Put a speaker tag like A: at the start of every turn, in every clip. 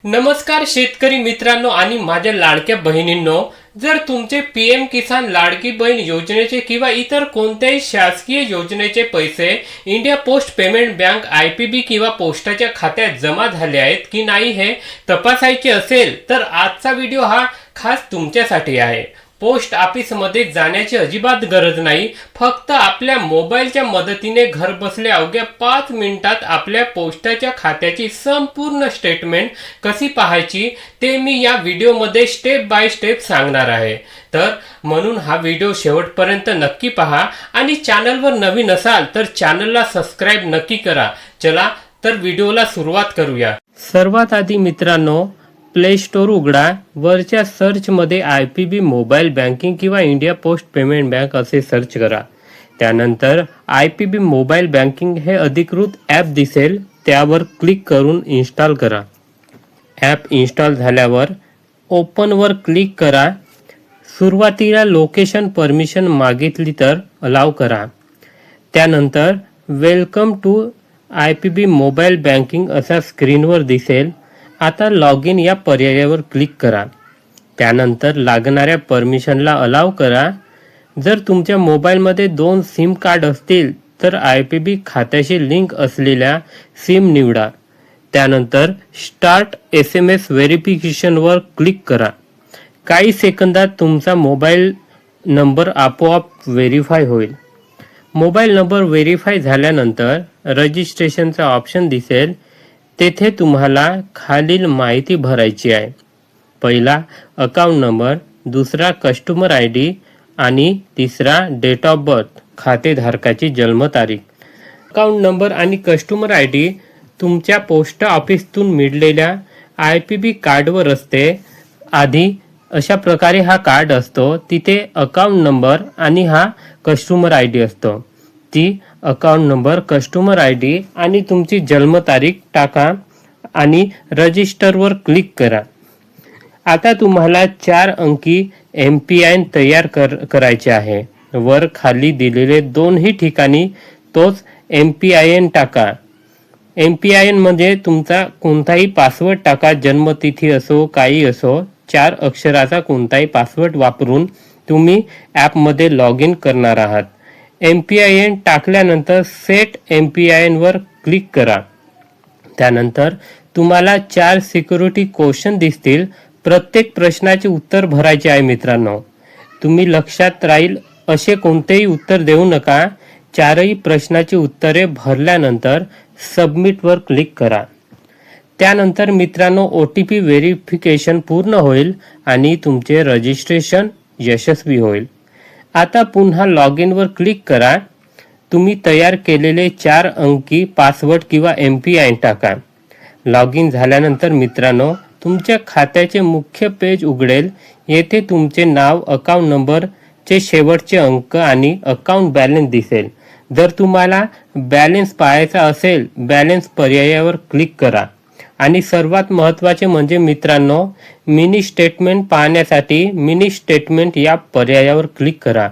A: नमस्कार शेतकरी मित्रांनो आणि माझ्या लाडक्या बहिणींनो, जर तुमचे पीएम किसान लाडकी बहीण योजनेचे किंवा इतर कोणत्याही शासकीय योजनेचे पैसे India post payment bank IPB किंवा पोस्टाच्या खात्यात जमा झाले आहेत की नाही हे तपासायचे असेल तर आजचा व्हिडिओ हा खास तुमच्यासाठी आहे। पोस्ट ऑफिसमध्ये जाण्याची अजिबात गरज नाही, फक्त आपल्या मोबाईलच्या मदतीने घर बसल्या अवघ्या 5 मिनिटात आपल्या पोस्टाच्या खात्याची संपूर्ण स्टेटमेंट कशी पाहायची ते मी या व्हिडिओमध्ये स्टेप बाय स्टेप सांगणार आहे। तर म्हणून हा व्हिडिओ शेवटपर्यंत नक्की पहा आणि चॅनलवर नवीन असाल तर चॅनलला सबस्क्राइब नक्की करा। चला तर व्हिडिओला सुरुवात करूया। सर्वात आधी मित्रांनो, प्ले स्टोर उघडा, वरच्या सर्चमध्ये आयपीबी मोबाईल बँकिंग किंवा इंडिया पोस्ट पेमेंट बँक असे सर्च करा। त्यानंतर आयपीबी मोबाईल बँकिंग हे अधिकृत ॲप दिसेल, त्यावर क्लिक करून इन्स्टॉल करा। ॲप इन्स्टॉल झाल्यावर ओपनवर क्लिक करा। सुरुवातीला लोकेशन परमिशन मागितली तर अलाव करा। त्यानंतर welcome to IPB mobile banking असा स्क्रीनवर दिसेल। आता लॉग इन या पर्यायावर क्लिक करा। त्यानंतर लागणाऱ्या परमिशनला अलाव करा। जर तुमच्या मोबाईलमध्ये 2 सिम कार्ड असतील तर आयपीबी खात्याशी लिंक असलेल्या सिम निवडा। त्यानंतर स्टार्ट SMS व्हेरिफिकेशनवर क्लिक करा। काही सेकंदात तुमचा मोबाईल नंबर आपोआप व्हेरीफाय होईल। मोबाईल नंबर व्हेरीफाय झाल्यानंतर रजिस्ट्रेशनचा ऑप्शन दिसेल, तेथे तुम्हाला खालील माहिती भरायची आहे। पहिला अकाउंट नंबर, दुसरा कस्टमर ID आणि तिसरा डेट ऑफ बर्थ, खातेधारकाची जन्मतारीख। अकाउंट नंबर आणि कस्टमर ID तुमच्या पोस्ट ऑफिसतून मिळालेल्या आयपीबी कार्डवर असते। आधी अशा प्रकारे हा कार्ड असतो, तिथे अकाउंट नंबर आणि हा कस्टमर ID असतो। ती अकाउंट नंबर, कस्टमर ID आणि तुमची जन्मतारीख टाका आणि रजिस्टरवर क्लिक करा। आता तुम्हाला 4 अंकी MPIN तयार करायचे आहे। वर खाली दिलेले दोन्ही ठिकाणी तोच MPIN टाका। MPIN म्हणजे तुमचा कोणताही पासवर्ड टाका, जन्मतिथी असो काही असो। 4 अक्षराचा कोणताही पासवर्ड वापरून तुम्ही ॲपमध्ये लॉग इन करणार आहात। MPIN टाकल्यानंतर सेट MPIN वर क्लिक करा। त्यानंतर तुम्हाला 4 सिक्युरिटी क्वेश्चन दिसतील। प्रत्येक प्रश्नाचे उत्तर भरायचे आहे मित्रांनो। तुम्ही लक्षात राहील असे कोणतेही उत्तर देऊ नका। 4ही प्रश्नाची उत्तरे भरल्यानंतर सबमिटवर क्लिक करा। त्यानंतर मित्रांनो OTP व्हेरिफिकेशन पूर्ण होईल आणि तुमचे रजिस्ट्रेशन यशस्वी होईल। आता पुन्हा लॉग इनवर क्लिक करा। तुम्ही तयार केलेले 4 अंकी पासवर्ड किंवा MPIN टाका। लॉग इन झाल्यानंतर मित्रांनो, तुमच्या खात्याचे मुख्य पेज उघडेल। येथे तुमचे नाव, अकाउंट नंबरचे शेवटचे अंक आणि अकाउंट बॅलन्स दिसेल। जर तुम्हाला बॅलन्स पाहायचा असेल, बॅलन्स पर्यायावर क्लिक करा। आणि सर्वात महत्त्वाचे म्हणजे मित्रांनो, मिनी स्टेटमेंट पाहण्यासाठी मिनी स्टेटमेंट या पर्यायावर क्लिक करा।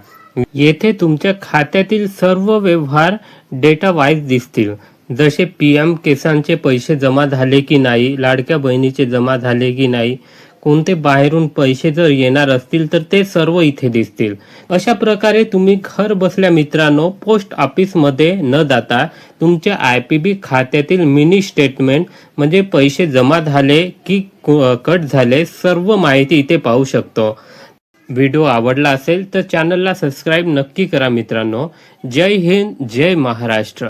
A: येथे तुमच्या खात्यातील सर्व व्यवहार डेटा वाईज दिसतील, जसे पीएम किसानचे पैसे जमा झाले की नाही, लाडक्या बहिणीचे जमा झाले की नाही, कोणते बाहेरून पैसे जर येणार असतील तर ते सर्व इथे दिसतील। अशा प्रकारे तुम्ही घर बसल्या मित्रांनो, पोस्ट ऑफिसमध्ये न जाता तुमच्या आयपीबी खात्यातील मिनी स्टेटमेंट म्हणजे पैसे जमा झाले की कट झाले सर्व माहिती इथे पाहू शकतो। व्हिडिओ आवडला असेल तर चॅनलला सबस्क्राइब नक्की करा मित्रांनो। जय हिंद, जय महाराष्ट्र।